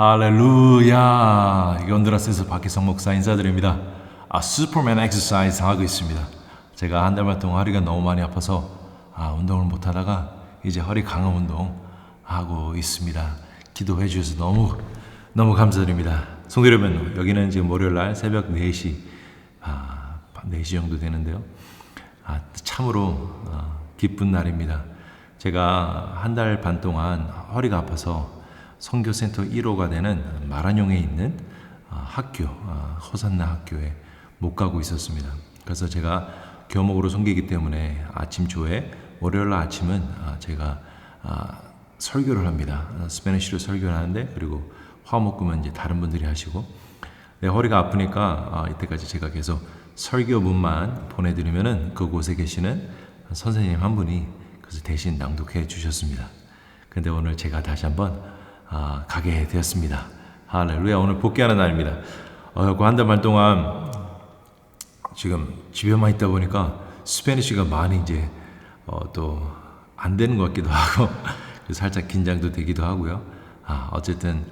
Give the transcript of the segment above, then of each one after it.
할렐루야. honduras 박희성 목사 인사드립니다. 슈퍼맨 엑서사이즈 하고 있습니다. 제가 한 달만 동안 허리가 너무 많이 아파서 운동을 못하다가 이제 허리 강화 운동 하고 있습니다. 기도해 주셔서 너무 감사드립니다. 성도 여러분, 여기는 지금 월요일날 새벽 4시 4시 정도 되는데요. 참으로 기쁜 날입니다. 제가 한 달 반 동안 허리가 아파서 선교센터 1호가 되는 마라뇽에 있는 학교, 호산나 학교에 못 가고 있었습니다. 그래서 제가 교목으로 섬기기 때문에 아침 조회, 월요일 아침은 제가 설교를 합니다. 스페니쉬로 설교를 하는데, 그리고 화목금은 이제 다른 분들이 하시고, 내 허리가 아프니까 이때까지 제가 계속 설교문만 보내드리면은 그곳에 계시는 선생님 한 분이 그래서 대신 낭독해 주셨습니다. 근데 오늘 제가 다시 한번 가게 되었습니다. 할렐루야. 오늘 복귀하는 날입니다. 한 달 반 동안 지금 집에만 있다 보니까 스페니쉬가 많이 이제 또 안 되는 것 같기도 하고 살짝 긴장도 되기도 하고요. 어쨌든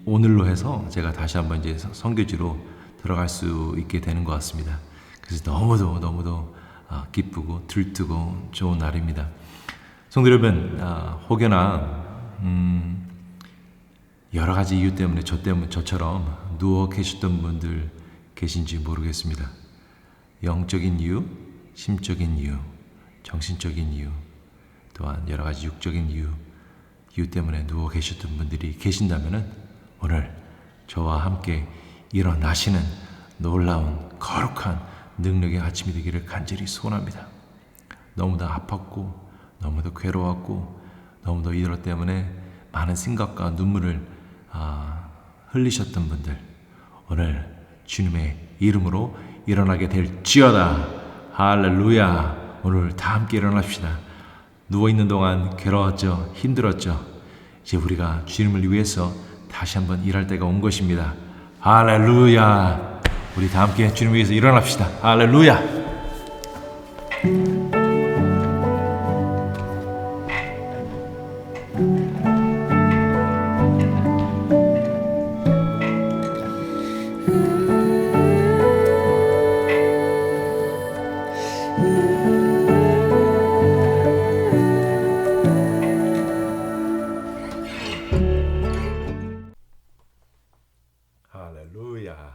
오늘로 해서 제가 다시 한번 이제 선교지로 들어갈 수 있게 되는 것 같습니다. 그래서 너무도 기쁘고 들뜨고 좋은 날입니다. 성도 여러분, 혹여나 여러 가지 이유 때문에 저처럼 누워 계셨던 분들 계신지 모르겠습니다. 영적인 이유, 심적인 이유, 정신적인 이유, 또한 여러 가지 육적인 이유 때문에 누워 계셨던 분들이 계신다면 오늘 저와 함께 일어나시는 놀라운 거룩한 능력의 아침이 되기를 간절히 소원합니다. 너무도 아팠고 너무도 괴로웠고 너무도 이것 때문에 많은 생각과 눈물을 흘리셨던 분들, 오늘 주님의 이름으로 일어나게 될지어다. 할렐루야. 오늘 다 함께 일어납시다. 누워있는 동안 괴로웠죠, 힘들었죠. 이제 우리가 주님을 위해서 다시 한번 일할 때가 온 것입니다. 할렐루야. 우리 다 함께 주님을 위해서 일어납시다. 할렐루야.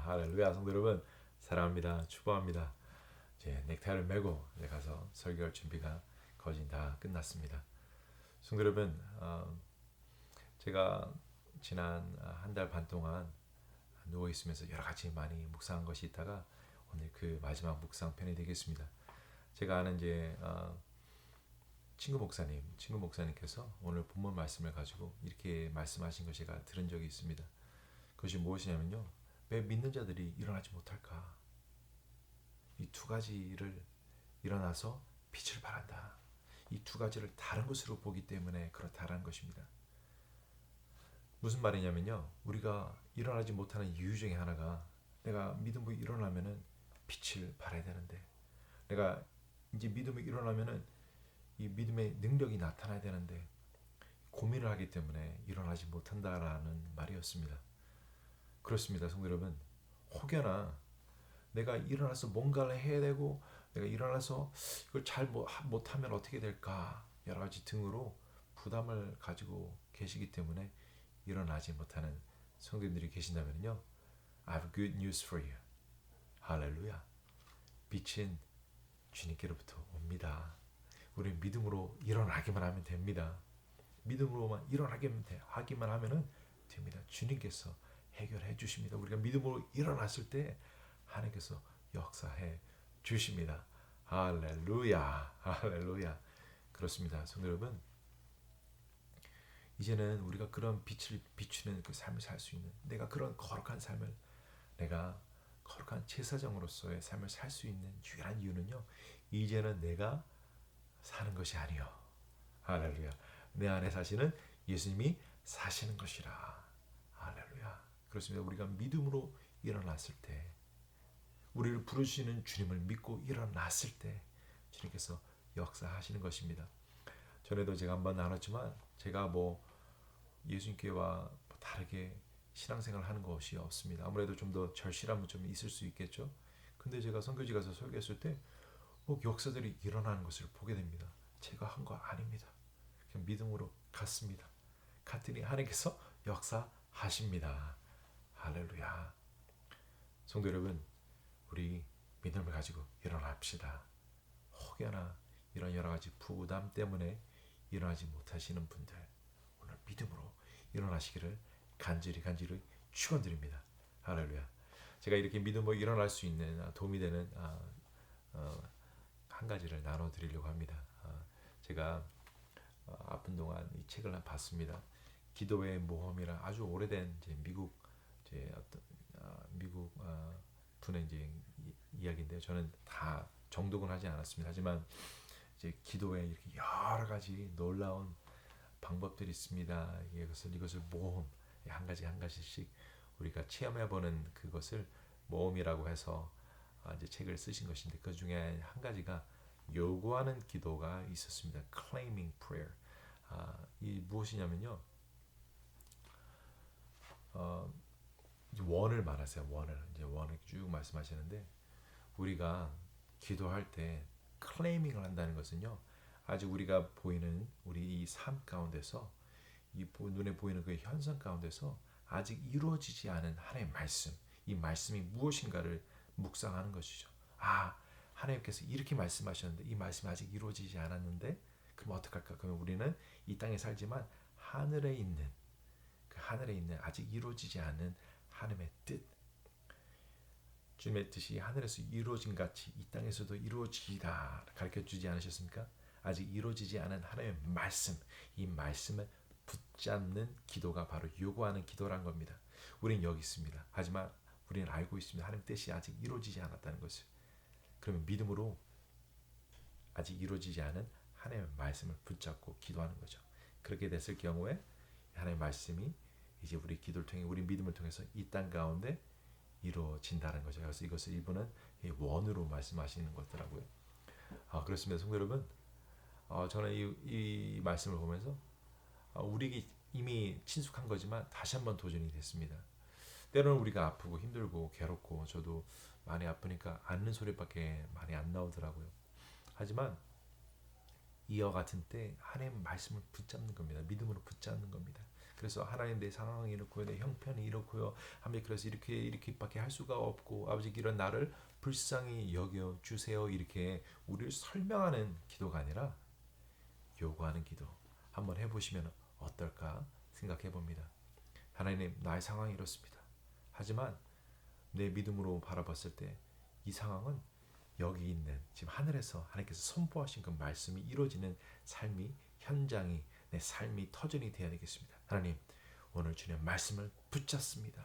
할렐루야. 성도 여러분, 사랑합니다. 축복합니다. 이제 넥타이를 메고 이제 가서 설교할 준비가 거의 다 끝났습니다. 성도 여러분, 제가 지난 한 달 반 동안 누워 있으면서 여러 가지 많이 묵상한 것이 있다가 오늘 그 마지막 묵상편이 되겠습니다. 제가 아는 이제 친구 목사님께서 오늘 본문 말씀을 가지고 이렇게 말씀하신 걸 제가 들은 적이 있습니다. 그것이 무엇이냐면요, 왜 믿는 자들이 일어나지 못할까? 이 두 가지를 일어나서 빛을 발한다. 이 두 가지를 다른 것으로 보기 때문에 그렇다라는 것입니다. 무슨 말이냐면요, 우리가 일어나지 못하는 이유 중에 하나가, 내가 믿음으로 일어나면은 빛을 발해야 되는데, 내가 이제 믿음으로 일어나면은 이 믿음의 능력이 나타나야 되는데 고민을 하기 때문에 일어나지 못한다라는 말이었습니다. 그렇습니다, 성도 여러분. 혹여나 내가 일어나서 뭔가를 해야 되고, 내가 일어나서 이걸 잘 못하면 어떻게 될까, 여러 가지 등으로 부담을 가지고 계시기 때문에 일어나지 못하는 성도님들이 계신다면요, I have good news for you. 할렐루야. 빛은 주님께로부터 옵니다. 우리 믿음으로 일어나기만 하면 됩니다. 믿음으로만 하기만 하면은 됩니다. 주님께서 해결해 주십니다. 우리가 믿음으로 일어났을 때 하나님께서 역사해 주십니다. 할렐루야. 할렐루야. 그렇습니다. 성도 여러분, 이제는 우리가 그런 빛을 비추는 그 삶을 살 수 있는, 내가 그런 거룩한 삶을, 내가 거룩한 제사장으로서의 삶을 살 수 있는 유일한 이유는요, 이제는 내가 사는 것이 아니요, 할렐루야, 내 안에 사시는 예수님이 사시는 것이라. 할렐루야. 그렇습니다. 우리가 믿음으로 일어났을 때, 우리를 부르시는 주님을 믿고 일어났을 때 주님께서 역사하시는 것입니다. 전에도 제가 한번 나눴지만, 제가 예수님께와 다르게 신앙생활을 하는 것이 없습니다. 아무래도 좀 더 절실함은 좀 있을 수 있겠죠. 근데 제가 선교지 가서 설교했을 때 역사들이 일어나는 것을 보게 됩니다. 제가 한 거 아닙니다. 그냥 믿음으로 갔습니다. 갔더니 하나님께서 역사하십니다. 할렐루야. 성도 여러분, 우리 믿음을 가지고 일어납시다. 혹여나 이런 여러 가지 부담 때문에 일어나지 못하시는 분들, 오늘 믿음으로 일어나시기를 간절히 축원드립니다. 할렐루야. 제가 이렇게 믿음으로 일어날 수 있는 도움이 되는 한 가지를 나눠드리려고 합니다. 제가 아픈 동안 이 책을 봤습니다. 기도의 모험이라 아주 오래된 이제 미국 분의 이제 이야기인데요. 저는 다 정독은 하지 않았습니다. 하지만 이제 기도에 이렇게 여러 가지 놀라운 방법들이 있습니다. 이것을 모험 한 가지씩 우리가 체험해보는 그것을 모험이라고 해서 이제 책을 쓰신 것인데 그 중에 한 가지가 요구하는 기도가 있었습니다. Claiming prayer. 이 무엇이냐면요. 원을 말하세요. 원을 쭉 말씀하시는데 우리가 기도할 때 클레이밍을 한다는 것은요. 아주 우리가 보이는 우리 이 삶 가운데서 이 눈에 보이는 그 현상 가운데서 아직 이루어지지 않은 하나님의 말씀, 이 말씀이 무엇인가를 묵상하는 것이죠. 하나님께서 이렇게 말씀하셨는데 이 말씀이 아직 이루어지지 않았는데 그럼 어떡할까? 그러면 우리는 이 땅에 살지만 하늘에 있는 아직 이루어지지 않은 하나님의 뜻, 주님의 뜻이 하늘에서 이루어진 같이 이 땅에서도 이루어지다 가르쳐주지 않으셨습니까? 아직 이루어지지 않은 하나님의 말씀, 이 말씀을 붙잡는 기도가 바로 요구하는 기도란 겁니다. 우리는 여기 있습니다. 하지만 우리는 알고 있습니다. 하나님의 뜻이 아직 이루어지지 않았다는 것을. 그러면 믿음으로 아직 이루어지지 않은 하나님의 말씀을 붙잡고 기도하는 거죠. 그렇게 됐을 경우에 하나님의 말씀이 이제 우리 기도를 통해 우리 믿음을 통해서 이 땅 가운데 이루어진다는 거죠. 그래서 이것을 이분은 원으로 말씀하시는 것더라고요. 그렇습니다. 성도 여러분, 저는 이 말씀을 보면서 우리에게 이미 친숙한 거지만 다시 한번 도전이 됐습니다. 때로는 우리가 아프고 힘들고 괴롭고 저도 많이 아프니까 앓는 소리밖에 많이 안 나오더라고요. 하지만 이와 같은 때 하나님의 말씀을 붙잡는 겁니다. 믿음으로 붙잡는 겁니다. 그래서 하나님 내 상황이 이렇고요, 내 형편이 이렇고요. 하나님 그래서 이렇게밖에 할 수가 없고 아버지 이런 나를 불쌍히 여겨 주세요. 이렇게 우리를 설명하는 기도가 아니라 요구하는 기도 한번 해보시면 어떨까 생각해 봅니다. 하나님 나의 상황이 이렇습니다. 하지만 내 믿음으로 바라봤을 때 이 상황은 여기 있는 지금 하늘에서 하나님께서 선포하신 그 말씀이 이루어지는 삶이 현장이 내 삶이 터전이 되어야 되겠습니다. 하나님 오늘 주님의 말씀을 붙잡습니다.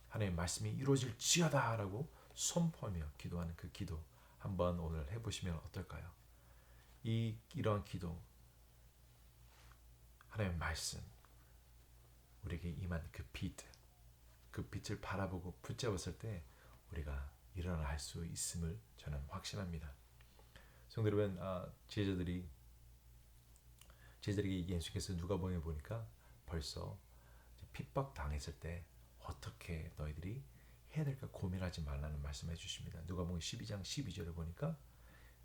하나님의 말씀이 이루어질지어다 라고 선포하며 기도하는 그 기도 한번 오늘 해보시면 어떨까요? 이러한 기도 하나님의 말씀 우리에게 임한 그 빛을 바라보고 붙잡았을 때 우리가 일어날 수 있음을 저는 확신합니다. 성도 여러분, 제자들에게 예수께서 누가복음에 보니까 벌써 핍박 당했을 때 어떻게 너희들이 해야 될까 고민하지 말라는 말씀해 주십니다. 누가복음 12장 12절을 보니까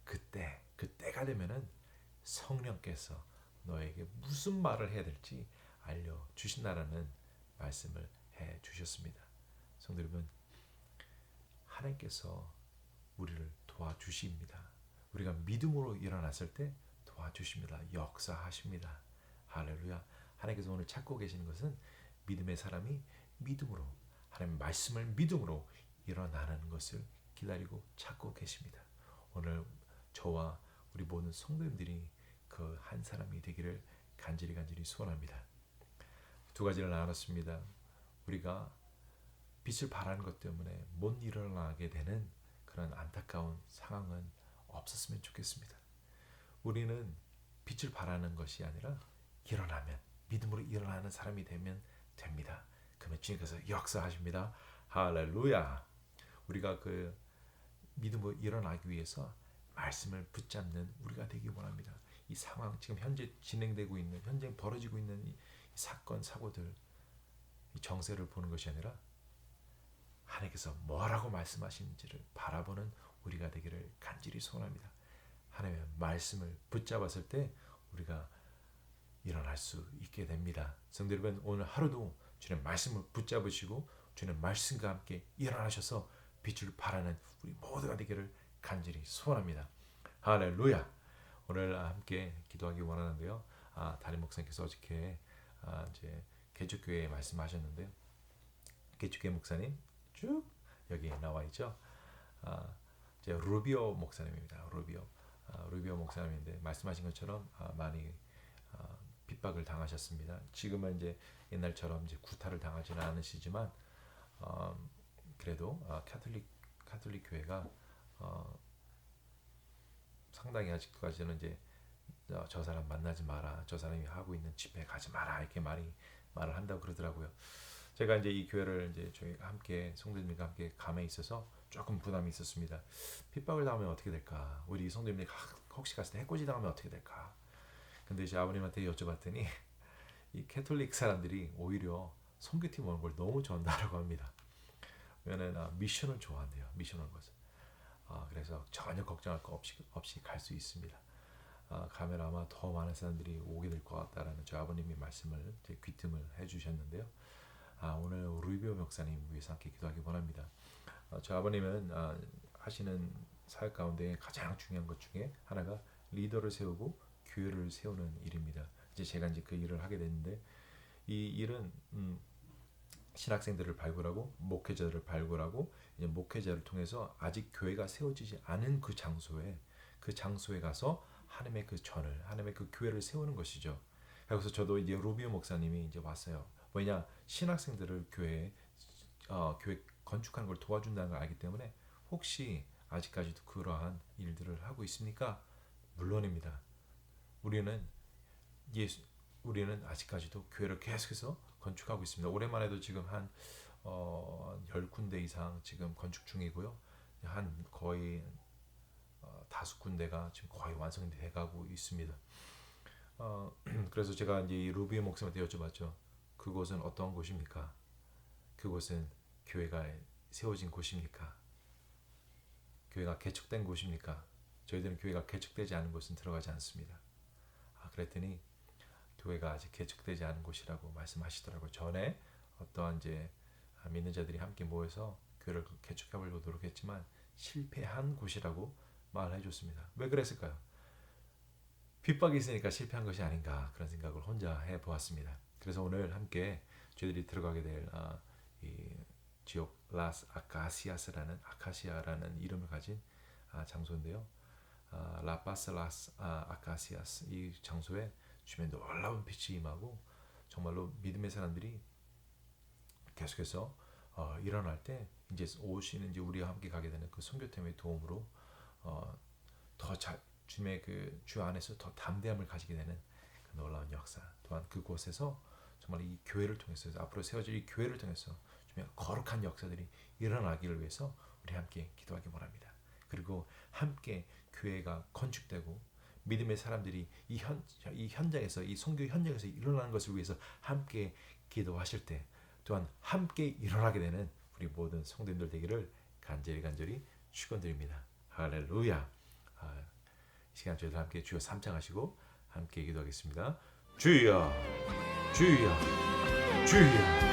그때가 되면은 성령께서 너에게 무슨 말을 해야 될지 알려 주신다라는 말씀을 해 주셨습니다. 성도 여러분, 하나님께서 우리를 도와주십니다. 우리가 믿음으로 일어났을 때 도와주십니다. 역사하십니다. 할렐루야. 하나님께서 오늘 찾고 계시는 것은 믿음의 사람이 믿음으로 하나님의 말씀을 믿음으로 일어나는 것을 기다리고 찾고 계십니다. 오늘 저와 우리 모든 성도님들이 그 한 사람이 되기를 간절히 소원합니다. 두 가지를 나눴습니다. 우리가 빛을 발하는 것 때문에 못 일어나게 되는 그런 안타까운 상황은 없었으면 좋겠습니다. 우리는 빛을 발하는 것이 아니라 일어나면 믿음으로 일어나는 사람이 되면 됩니다. 그러면 주님께서 역사하십니다. 할렐루야. 우리가 그 믿음으로 일어나기 위해서 말씀을 붙잡는 우리가 되기 원합니다. 이 상황 지금 현재 진행되고 있는 현재 벌어지고 있는 이 사건 사고들 이 정세를 보는 것이 아니라 하나님께서 뭐라고 말씀하시는지를 바라보는 우리가 되기를 간절히 소원합니다. 하나님의 말씀을 붙잡았을 때 우리가 일어날 수 있게 됩니다. 성도 여러분, 오늘 하루도 주님의 말씀을 붙잡으시고 주님의 말씀과 함께 일어나셔서 빛을 발하는 우리 모두가 되기를 간절히 소원합니다. 할렐루야. 오늘 함께 기도하기 원하는데요. 담임 목사님께서 어저께 이제 개척교회에 말씀하셨는데요. 개척교회 목사님 쭉 여기 나와 있죠. 이제 루비오 목사님입니다. 루비오 목사님인데 말씀하신 것처럼 많이 핍박을 당하셨습니다. 지금은 이제 옛날처럼 이제 구타를 당하지는 않으시지만 그래도 카톨릭 교회가 상당히 아직까지는 이제 저 사람 만나지 마라, 저 사람이 하고 있는 집회 가지 마라 이렇게 말을 한다고 그러더라고요. 제가 이제 이 교회를 이제 저희 함께 성도님과 함께 감에 있어서 조금 부담이 있었습니다. 핍박을 당하면 어떻게 될까? 우리 성도님들이 혹시 갔을 때 해코지 당하면 어떻게 될까? 근데 이제 아버님한테 여쭤봤더니 이 캐톨릭 사람들이 오히려 선교팀 오는 걸 너무 좋아한다고 합니다. 왜냐면 미션을 좋아한대요. 미션을 것을. 그래서 전혀 걱정할 거 없이 갈 수 있습니다. 가면 아마 더 많은 사람들이 오게 될 것 같다라는 저 아버님이 말씀을 이제 귀뜸을 해주셨는데요. 오늘 루비오 목사님 위해서 함께 기도하기 원합니다. 저 아버님은 하시는 사역 가운데 가장 중요한 것 중에 하나가 리더를 세우고 교회를 세우는 일입니다. 이제 제가 이제 그 일을 하게 됐는데 이 일은 신학생들을 발굴하고 목회자들을 발굴하고 이제 목회자를 통해서 아직 교회가 세워지지 않은 그 장소에 가서 하나님의 그 전을 하나님의 그 교회를 세우는 것이죠. 그래서 저도 이제 루비오 목사님이 이제 왔어요. 왜냐 신학생들을 교회 건축하는 걸 도와준다는 걸 알기 때문에 혹시 아직까지도 그러한 일들을 하고 있습니까? 물론입니다. 우리는 아직까지도 교회를 계속해서 건축하고 있습니다. 올해만 해도 지금 한 10군데 이상 지금 건축 중이고요. 한 거의 5군데가 지금 거의 완성이 돼가고 있습니다. 그래서 제가 이제 이 루비의 목사님한테 여쭤봤죠. 그곳은 어떤 곳입니까? 그곳은 교회가 세워진 곳입니까? 교회가 개척된 곳입니까? 저희들은 교회가 개척되지 않은 곳은 들어가지 않습니다. 그랬더니 교회가 아직 개척되지 않은 곳이라고 말씀하시더라고요. 전에 어떠한 이제 믿는 자들이 함께 모여서 교회를 개척해보려고 노력했지만 실패한 곳이라고 말해 줬습니다. 왜 그랬을까요? 핍박이 있으니까 실패한 것이 아닌가 그런 생각을 혼자 해보았습니다. 그래서 오늘 함께 저희들이 들어가게 될 이 지역 라스 아카시아스라는 아카시아라는 이름을 가진 장소인데요. 라파스 라스 아카시아스 이 장소에 주변에 놀라운 빛이 임하고 정말로 믿음의 사람들이 계속해서 일어날 때 이제 오시는 이제 우리와 함께 가게 되는 그 선교팀의 도움으로 더 주님의 그 주 안에서 더 담대함을 가지게 되는 그 놀라운 역사 또한 그곳에서 정말 이 교회를 통해서 앞으로 세워질 이 교회를 통해서 주님의 거룩한 역사들이 일어나기를 위해서 우리 함께 기도하기 원합니다. 그리고 함께 교회가 건축되고 믿음의 사람들이 이 현장에서 이 선교 현장에서 일어나는 것을 위해서 함께 기도하실 때 또한 함께 일어나게 되는 우리 모든 성도님들 되기를 간절히 축원드립니다. 할렐루야. 이 시간 저희들 함께 주여 삼창하시고 함께 기도하겠습니다. 주여 주여 주여